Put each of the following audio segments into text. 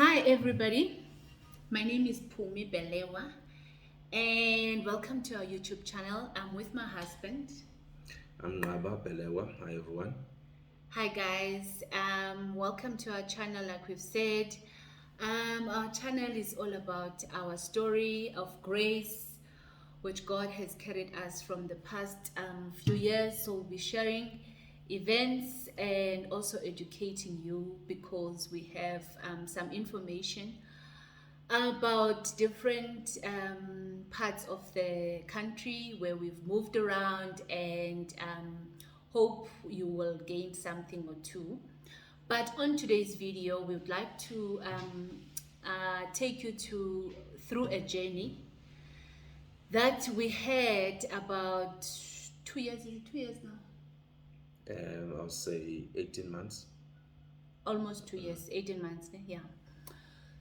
Hi everybody, my name is Pumi Belewa and welcome to our YouTube channel. I'm with my husband. I'm Ngaba Belewa. Hi everyone. Hi guys, welcome to our channel. Like we've said, our channel is all about our story of grace, which God has carried us from the past few years. So we'll be sharing events and also educating you because we have some information about different parts of the country where we've moved around and hope you will gain something or two. But on today's video, we would like to take you through a journey that we had about 2 years. Is it 2 years now? I'll say 18 months. Almost 2 years, 18 months. Yeah.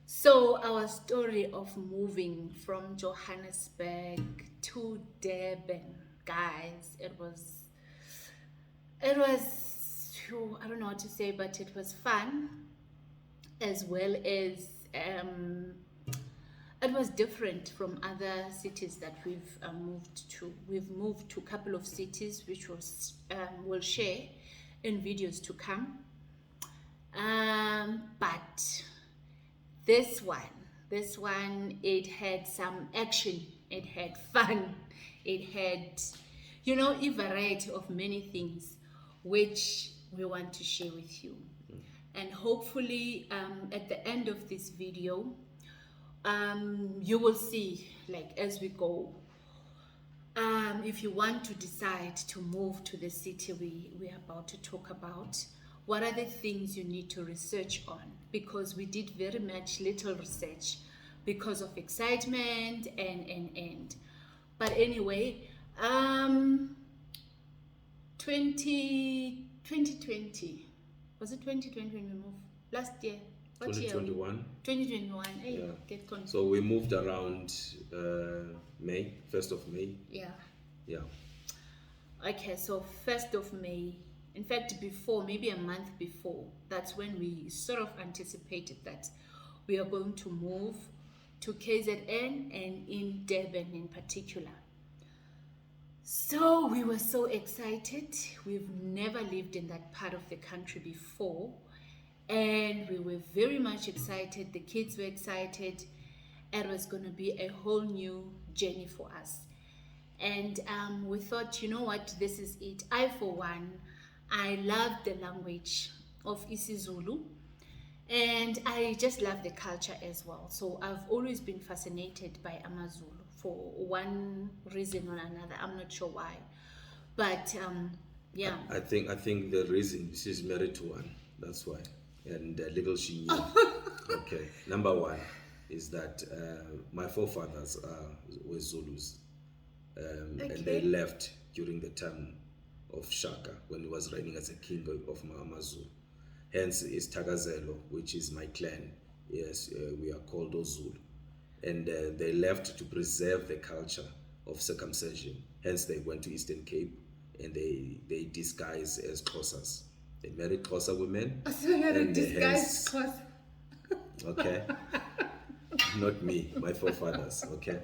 So our story of moving from Johannesburg to Durban, guys, it was I don't know what to say, but it was fun as well as it was different from other cities that we've moved to. We've moved to a couple of cities, which we'll share in videos to come. But this one, it had some action, it had fun, it had, a variety of many things which we want to share with you. And hopefully, at the end of this video, you will see, like as we go, if you want to decide to move to the city we're about to talk about, what are the things you need to research on? Because we did very much little research because of excitement and. But anyway, 2020, was it 2020 when we moved? Last year. What year? 2021. 2021. Hey, Yeah. get confused. So we moved around May, 1st of May. Yeah. Yeah. Okay, so 1st of May, in fact, before, maybe a month before, that's when we sort of anticipated that we are going to move to KZN and in Durban in particular. So we were so excited. We've never lived in that part of the country before, and we were very much excited. The kids were excited. It was going to be a whole new journey for us. And we thought, you know what, this is it. I, for one, I love the language of isiZulu, and I just love the culture as well. So I've always been fascinated by AmaZulu for one reason or another. I'm not sure why, but yeah. I think the reason she's married to one. That's why. And little she knew. Okay. Number one is that my forefathers were Zulus, and they left during the time of Shaka when he was reigning as a king of Amazulu. Hence is Tagazelo, which is my clan. Yes, we are called Ozulu. And they left to preserve the culture of circumcision. Hence they went to Eastern Cape and they disguise as Xhosas. They married Xhosa women. So you had a and disguised hence- Okay. Not me, my forefathers. Okay.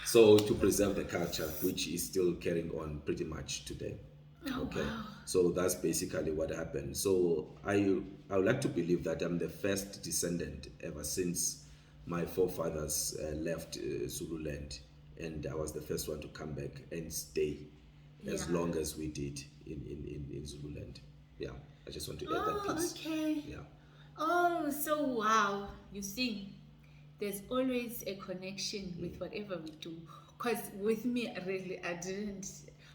So to preserve the culture, which is still carrying on pretty much today. Okay. Wow. So that's basically what happened. So I would like to believe that I'm the first descendant ever since my forefathers left Zululand, and I was the first one to come back and stay as Yeah. long as we did in Zululand. Yeah. I just want to add that Oh, piece. okay. Yeah. Oh, so wow. You see, there's always a connection with whatever we do. Because with me, really, I didn't.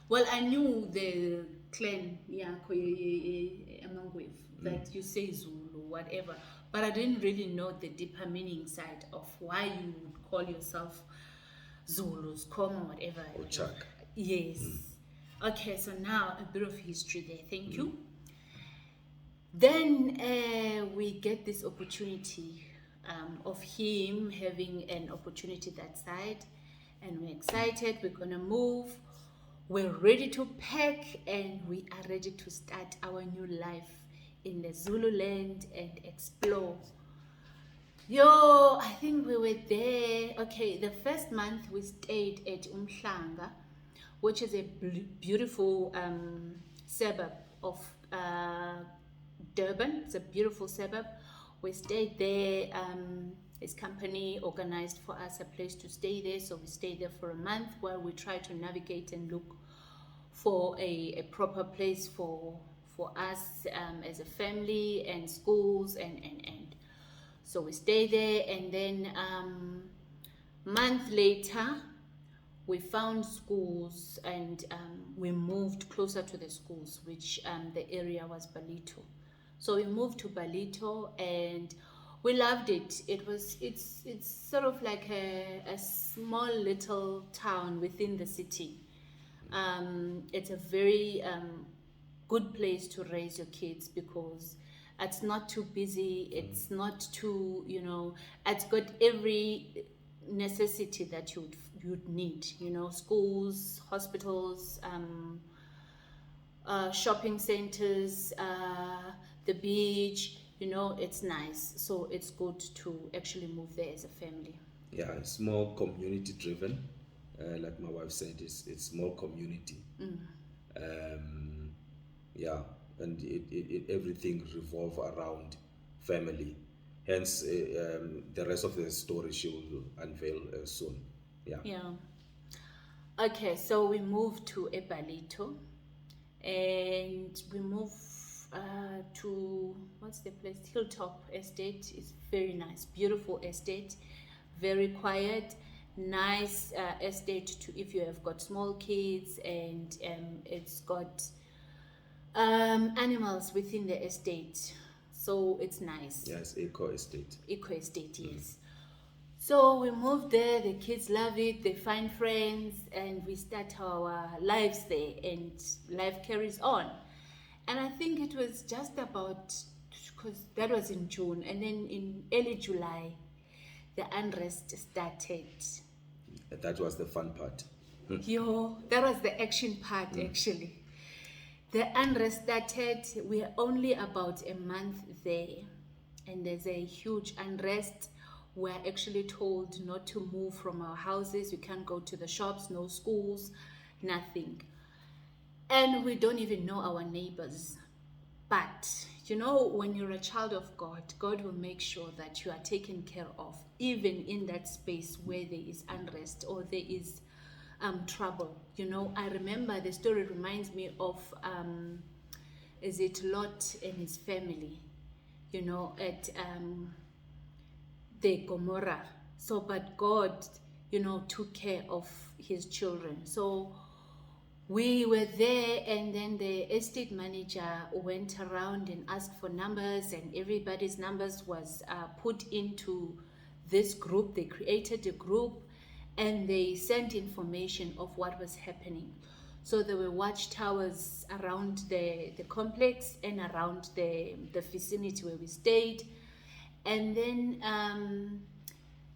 Well, I knew the clan, yeah, Amangwev, that you say Zulu, whatever. But I didn't really know the deeper meaning side of why you would call yourself Zulus, Koma, whatever. Or Chaka. Yes. Okay, so now a bit of history there. Thank you. Then we get this opportunity of him having an opportunity that side, and we're excited. We're gonna move. We're ready to pack, and we are ready to start our new life in the Zululand and explore Yo, I think we were there. Okay, the first month we stayed at Umhlanga, which is a beautiful suburb of Durban. It's a beautiful suburb. We stayed there. His company organized for us a place to stay there, so we stayed there for a month while we tried to navigate and look for a proper place for us as a family and schools and so we stayed there, and then month later we found schools, and we moved closer to the schools, which the area was Balito. So we moved to Balito, and we loved it. It's sort of like a small little town within the city. It's a very good place to raise your kids because it's not too busy, it's not too, it's got every necessity that you'd need, schools, hospitals, shopping centers, the beach, it's nice. So it's good to actually move there as a family. Yeah, it's more community driven. Like my wife said, it's more community. Um, yeah, and everything revolve around family. Hence, the rest of the story she will unveil soon. Yeah. Yeah. Okay, so we moved to Ebalito, and we moved to, what's the place? Hilltop Estate. It's very nice, beautiful estate, very quiet, nice estate to if you have got small kids, and it's got animals within the estate, so it's nice. Yes, Eco Estate. Eco estate, yes. So we moved there, the kids love it, they find friends, and we start our lives there, and life carries on. And I think it was just about, because that was in June, and then in early July, the unrest started. That was the fun part. Yo, that was the action part actually. The unrest started, we're only about a month there, and there's a huge unrest. We're actually told not to move from our houses, we can't go to the shops, no schools, nothing. And we don't even know our neighbors. But when you're a child of God, God will make sure that you are taken care of, even in that space where there is unrest or there is trouble. I remember the story reminds me of is it Lot and his family, at the Gomorrah. So, but God, took care of his children. So we were there, and then the estate manager went around and asked for numbers, and everybody's numbers was put into this group. They created a group, and they sent information of what was happening. So there were watchtowers around the complex and around the vicinity where we stayed. And then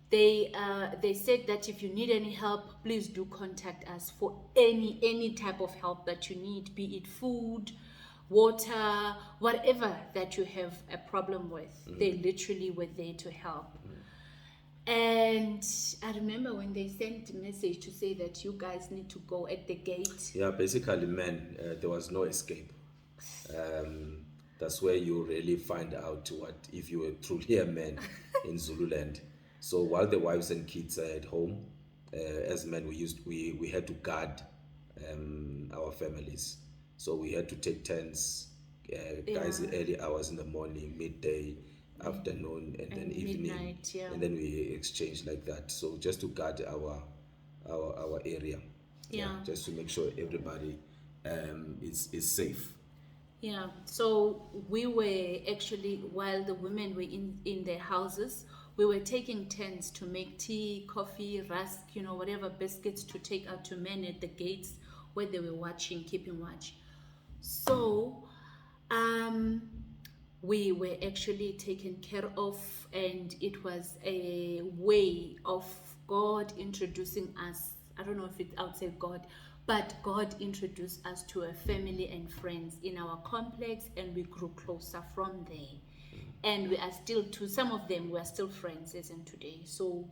they said that if you need any help, please do contact us for any type of help that you need, be it food, water, whatever that you have a problem with. They literally were there to help. And I remember when they sent a message to say that you guys need to go at the gate. Yeah, basically, man, there was no escape. That's where you really find out what if you were truly a man in Zululand. So while the wives and kids are at home, as men, we had to guard our families. So we had to take turns, guys, Yeah. early hours in the morning, midday, afternoon, and then evening, midnight, yeah. and then we exchange like that. So just to guard our area, Yeah. just to make sure everybody is safe. Yeah, so we were actually, while the women were in their houses, we were taking turns to make tea, coffee, rusk, whatever biscuits to take out to men at the gates where they were watching, keeping watch. So we were actually taken care of, and it was a way of God introducing us. I don't know if it's outside God, but God introduced us to a family and friends in our complex, and we grew closer from there. and we are still, to some of them, we are still friends as in today. So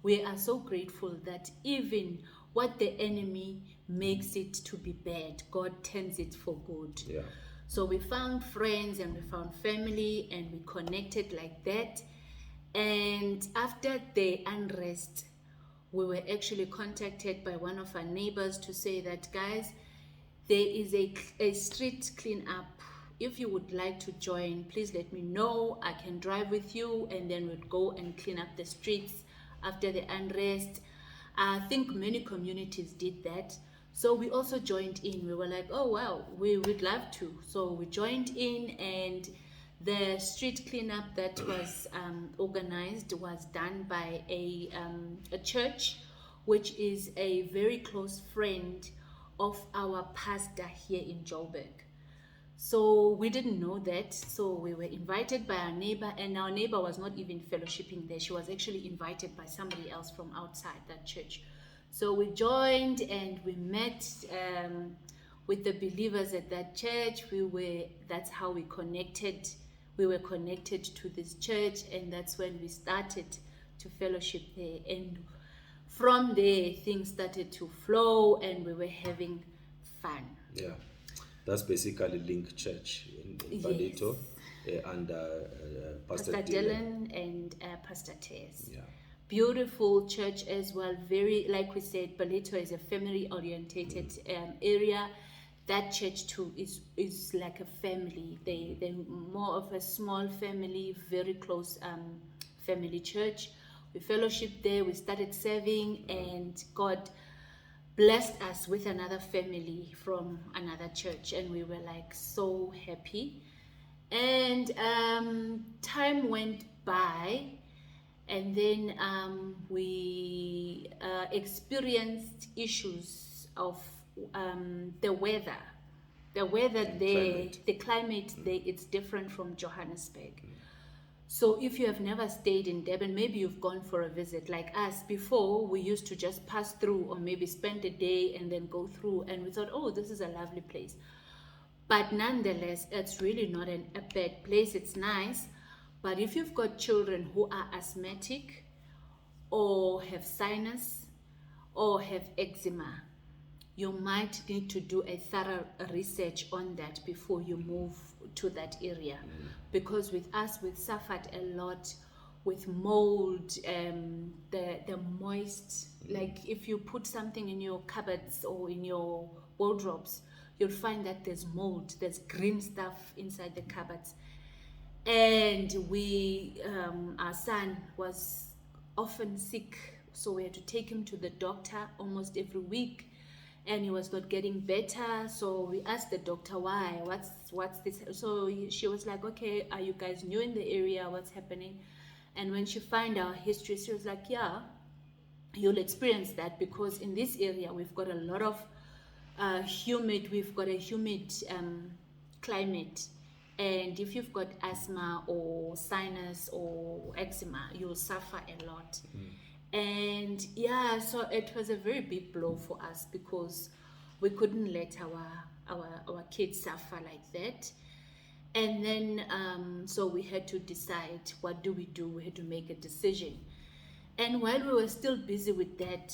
we are so grateful that even what the enemy makes it to be bad, God turns it for good. Yeah. So we found friends and we found family and we connected like that. And after the unrest, we were actually contacted by one of our neighbors to say that, guys, there is a street cleanup. If you would like to join, please let me know. I can drive with you, and then we'd go and clean up the streets after the unrest. I think many communities did that. So we also joined in. We were like, oh wow, we would love to. So we joined in, and the street cleanup that was organized was done by a church, which is a very close friend of our pastor here in Joburg. So we didn't know that. So we were invited by our neighbor, and our neighbor was not even fellowshipping there. She was actually invited by somebody else from outside that church. So we joined and we met with the believers at that church. That's how we connected. We were connected to this church, and that's when we started to fellowship there. And from there, things started to flow, and we were having fun. Yeah. That's basically Link Church in Palito, under Pastor Dylan and Pastor Tess. Yeah. Beautiful church as well. Very, like we said, Palito is a family orientated area. That church too is like a family. They're more of a small family, very close family church. We fellowshiped there. We started serving, and God blessed us with another family from another church, and we were like so happy. And time went by, and then we experienced issues of the weather. The weather there, the climate there, it's different from Johannesburg. So if you have never stayed in Durban, maybe you've gone for a visit. Like us, before we used to just pass through or maybe spend a day and then go through, and we thought, oh, this is a lovely place. But nonetheless, it's really not a bad place. It's nice. But if you've got children who are asthmatic or have sinus or have eczema, you might need to do a thorough research on that before you move to that area. Because with us, we suffered a lot with mold, the moist, like if you put something in your cupboards or in your wardrobes, you'll find that there's mold, there's green stuff inside the cupboards. And our son was often sick, so we had to take him to the doctor almost every week, and he was not getting better. So we asked the doctor, why, what's this? So she was like, okay, are you guys new in the area, what's happening? And when she found our history, she was like, yeah, you'll experience that, because in this area we've got a lot of humid climate, and if you've got asthma or sinus or eczema, you'll suffer a lot. And yeah, so it was a very big blow for us, because we couldn't let our kids suffer like that. And then so we had to decide, what do? We had to make a decision. And while we were still busy with that,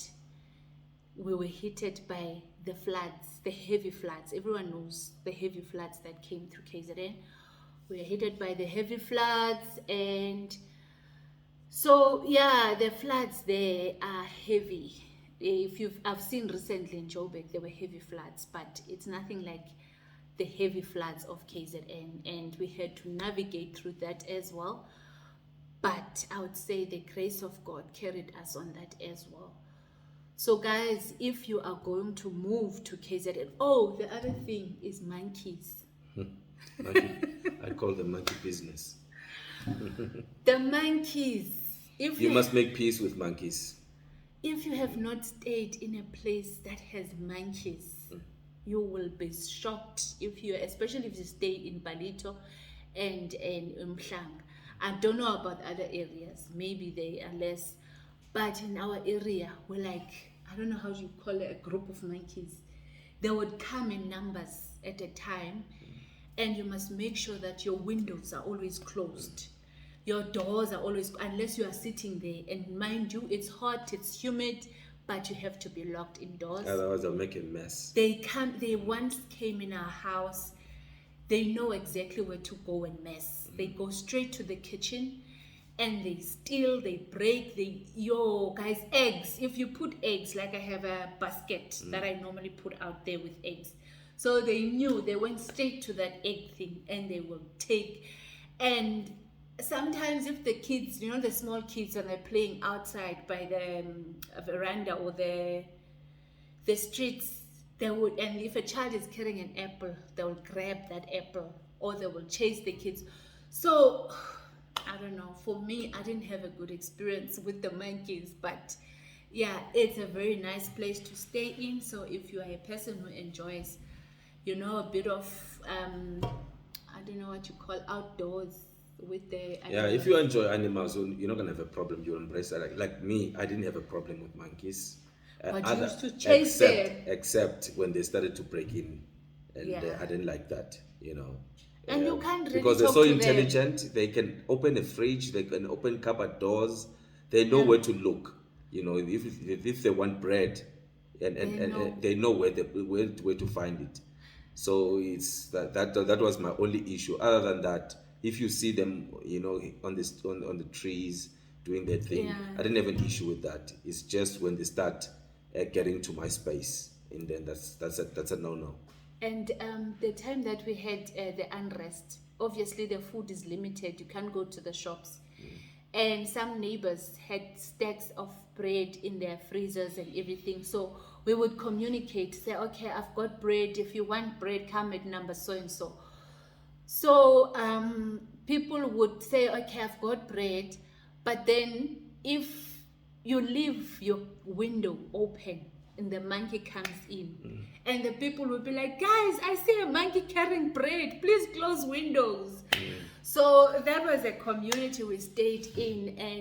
we were hit by the floods, the heavy floods. Everyone knows the heavy floods that came through KZN. We were hit by the heavy floods, and so yeah, the floods there are heavy. I've seen recently in Joburg, there were heavy floods, but it's nothing like the heavy floods of KZN, and we had to navigate through that as well. But I would say the grace of God carried us on that as well. So guys, if you are going to move to KZN, oh, the other thing is monkeys. Monkey, I call the monkey business. The monkeys. You must make peace with monkeys. If you have not stayed in a place that has monkeys, you will be shocked. Especially if you stay in Palito and in Umhlang. I don't know about other areas. Maybe they are less. But in our area, we're like, I don't know how you call it, a group of monkeys. They would come in numbers at a time, and you must make sure that your windows are always closed. Your doors are always, unless you are sitting there, and mind you, it's hot, it's humid, but you have to be locked indoors. Otherwise, they'll make a mess. They once came in our house. They know exactly where to go and mess. They go straight to the kitchen and they steal, they break, guys, eggs. If you put eggs, like I have a basket that I normally put out there with eggs. So they knew, they went straight to that egg thing and they will take. And sometimes if the kids, the small kids, and they're playing outside by the veranda or the streets, they would, and if a child is carrying an apple, they will grab that apple or they will chase the kids. So I don't know, for me, I didn't have a good experience with the monkeys, but yeah, it's a very nice place to stay in. So if you are a person who enjoys, a bit of I don't know what you call outdoors with the animals. Yeah, if you enjoy animals, you're not gonna have a problem. You embrace that. Like me, I didn't have a problem with monkeys. But you used to chase them. Except when they started to break in, and Yeah. I didn't like that. And you can't really because they're talk so to them. intelligent. They can open a fridge. They can open cupboard doors. They know where to look. If they want bread, and they know where to find it. So it's that was my only issue. Other than that, if you see them, on the trees doing their thing, Yeah. I didn't have an issue with that. It's just when they start getting to my space, and then that's a no-no. And the time that we had the unrest, obviously the food is limited. You can't go to the shops. And some neighbors had stacks of bread in their freezers and everything. So we would communicate, say, okay, I've got bread. If you want bread, come at number so and so. So people would say, okay, I've got bread. But then if you leave your window open and the monkey comes in, and the people will be like, guys, I see a monkey carrying bread, please close windows. So that was a community we stayed in, and